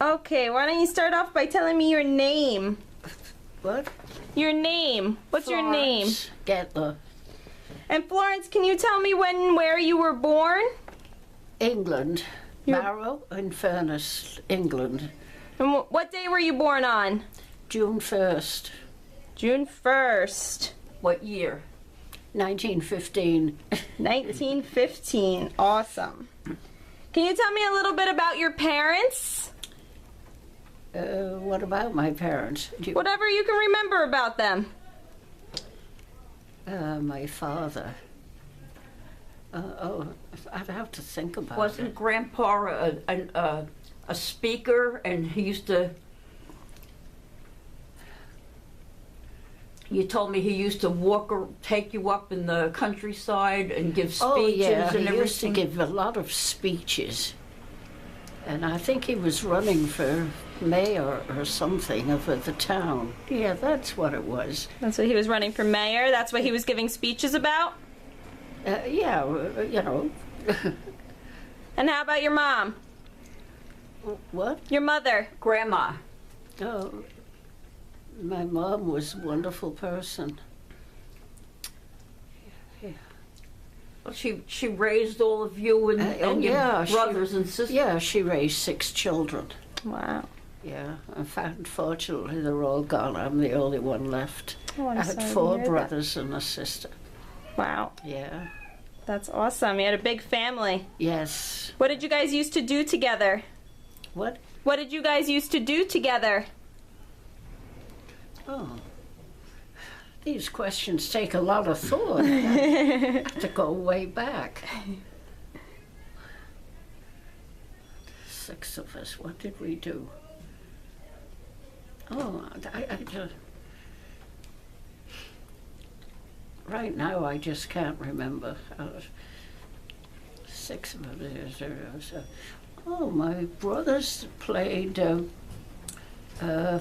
Okay, why don't you start off by telling me your name? What? Your name. What's your name? Getler. And Florence, can you tell me when and where you were born? England. Barrow in Furness, England. And what day were you born on? June 1st. June 1st. What year? 1915. 1915. Awesome. Can you tell me a little bit about your parents? What about my parents? Whatever you can remember about them. My father. I'd have to think about it. Wasn't Grandpa a speaker, and he used to... You told me he used to walk or take you up in the countryside and give speeches and everything. He used to give a lot of speeches. And I think he was running for mayor or something of the town. Yeah, that's what it was. That's what he was running for mayor? That's what he was giving speeches about? Yeah, you know. And how about your mom? What? Your mother? Grandma. Oh, my mom was a wonderful person. Yeah. Well, she raised all of you and your brothers and sisters. Yeah, she raised 6 children. Wow. Yeah, unfortunately they're all gone. I'm the only one left. Oh, I'm I had sorry to 4 hear brothers and a sister. Wow. Yeah. That's awesome. You had a big family. Yes. What did you guys used to do together? What? What did you guys used to do together? Oh. These questions take a lot of thought. I have to go way back. 6 of us. What did we do? Oh, right now I just can't remember. 6 of us. Oh, my brothers played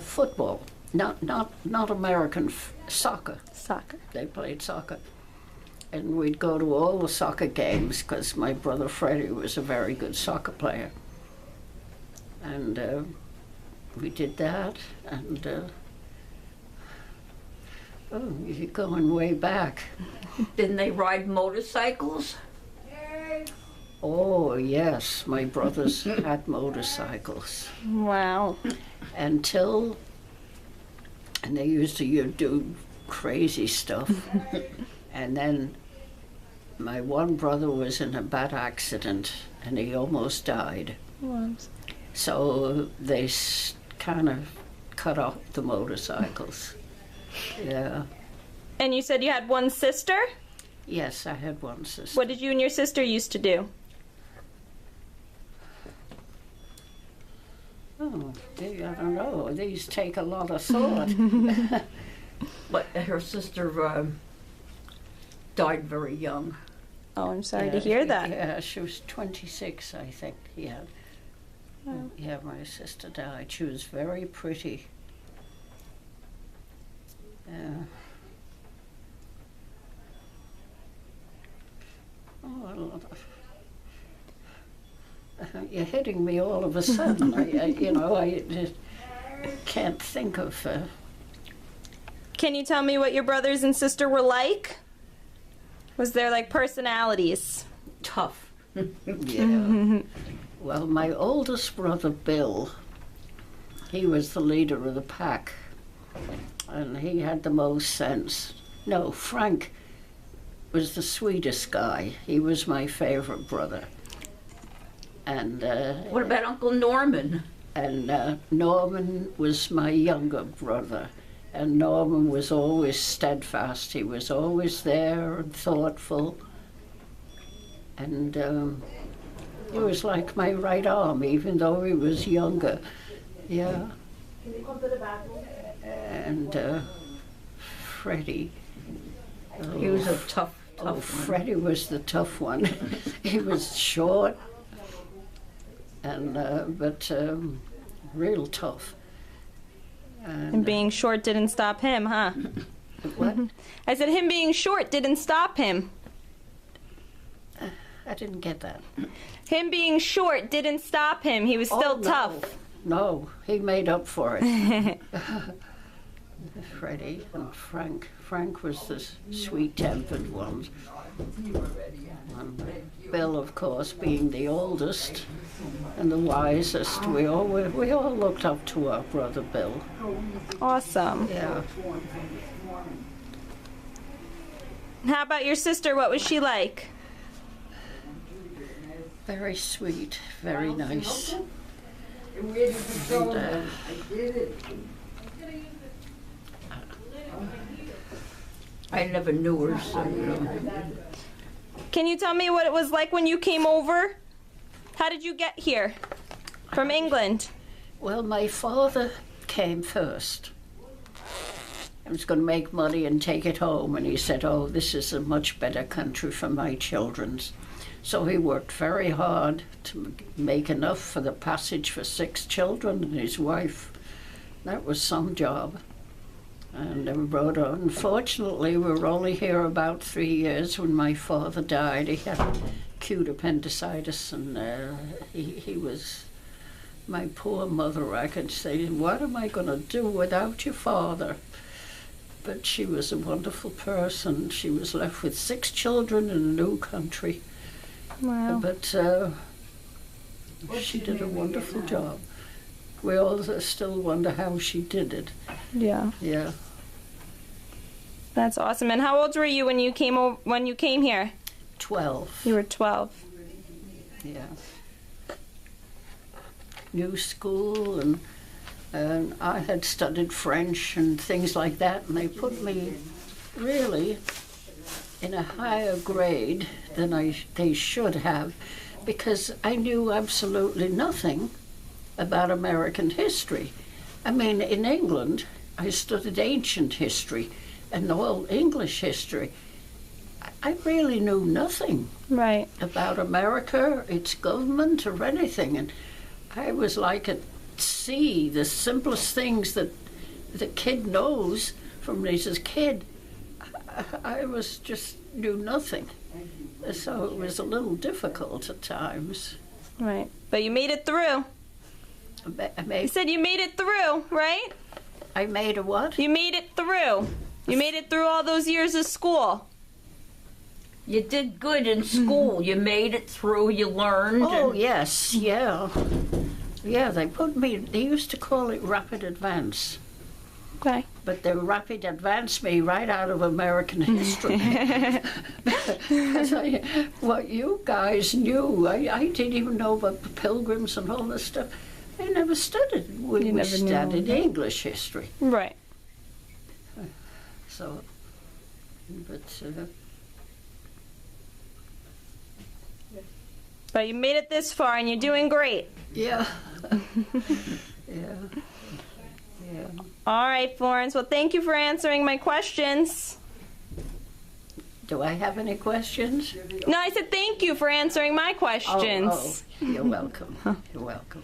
football. Not American soccer. Soccer. They played soccer. And we'd go to all the soccer games because my brother Freddie was a very good soccer player. And we did that. And oh, you're going way back. Didn't they ride motorcycles? Oh, yes. My brothers had motorcycles. Wow. And they used to do crazy stuff. And then my one brother was in a bad accident and he almost died. So they kind of cut off the motorcycles. Yeah. And you said you had one sister? Yes, I had one sister. What did you and your sister used to do? Oh, I don't know. These take a lot of thought. But her sister died very young. Oh, I'm sorry to hear that. Yeah, she was 26, I think. Yeah. Oh. Yeah, my sister died. She was very pretty. Oh, you're hitting me all of a sudden. I just can't think of... Can you tell me what your brothers and sister were like? Was there like personalities? Tough. Yeah. Well, my oldest brother, Bill, he was the leader of the pack. And he had the most sense. No, Frank was the sweetest guy. He was my favorite brother. And what about Uncle Norman? And Norman was my younger brother. And Norman was always steadfast. He was always there and thoughtful. And he was like my right arm, even though he was younger. Yeah. And Freddie. He was a tough one. Freddie was the tough one. He was short, and but real tough. And being short didn't stop him, huh? What? I said him being short didn't stop him. I didn't get that. Him being short didn't stop him. He was still tough. no, he made up for it. Freddie and Frank. Frank was the sweet-tempered one. And Bill, of course, being the oldest and the wisest. We all looked up to our brother Bill. Awesome. Yeah. How about your sister? What was she like? Very sweet, very nice. And, I never knew her, so Can you tell me what it was like when you came over? How did you get here from England? well, my father came first. I was going to make money and take it home, and he said, oh, this is a much better country for my children. So he worked very hard to make enough for the passage for 6 children and his wife. That was some job. And we rode on. Unfortunately, we were only here about 3 years when my father died. He had acute appendicitis, and he was my poor mother. I could say, what am I going to do without your father? But she was a wonderful person. She was left with 6 children in a new country. Wow. But she did a wonderful job. We all still wonder how she did it. Yeah. Yeah. That's awesome. And how old were you when you came here? 12. You were 12. Yeah. New school, and I had studied French and things like that, and they put me really in a higher grade than they should have, because I knew absolutely nothing about American history. I mean, in England, I studied ancient history and all English history. I really knew nothing Right. about America, its government, or anything. And I was like at sea, the simplest things that the kid knows from he's a kid. I was just knew nothing. So it was a little difficult at times. Right. But you made it through. You said you made it through, right? I made a what? You made it through. You made it through all those years of school. you did good in school. You made it through. You learned. Oh, and- yes, yeah. Yeah, they used to call it rapid advance. Okay. But they rapid advanced me right out of American history. What you guys knew, I didn't even know about the Pilgrims and all this stuff. I never studied. We never knew. studied English history. Right. So, but But you made it this far, and you're doing great. yeah, yeah, yeah. All right, Florence. Well, thank you for answering my questions. Do I have any questions? No, I said thank you for answering my questions. Oh, you're welcome. You're welcome.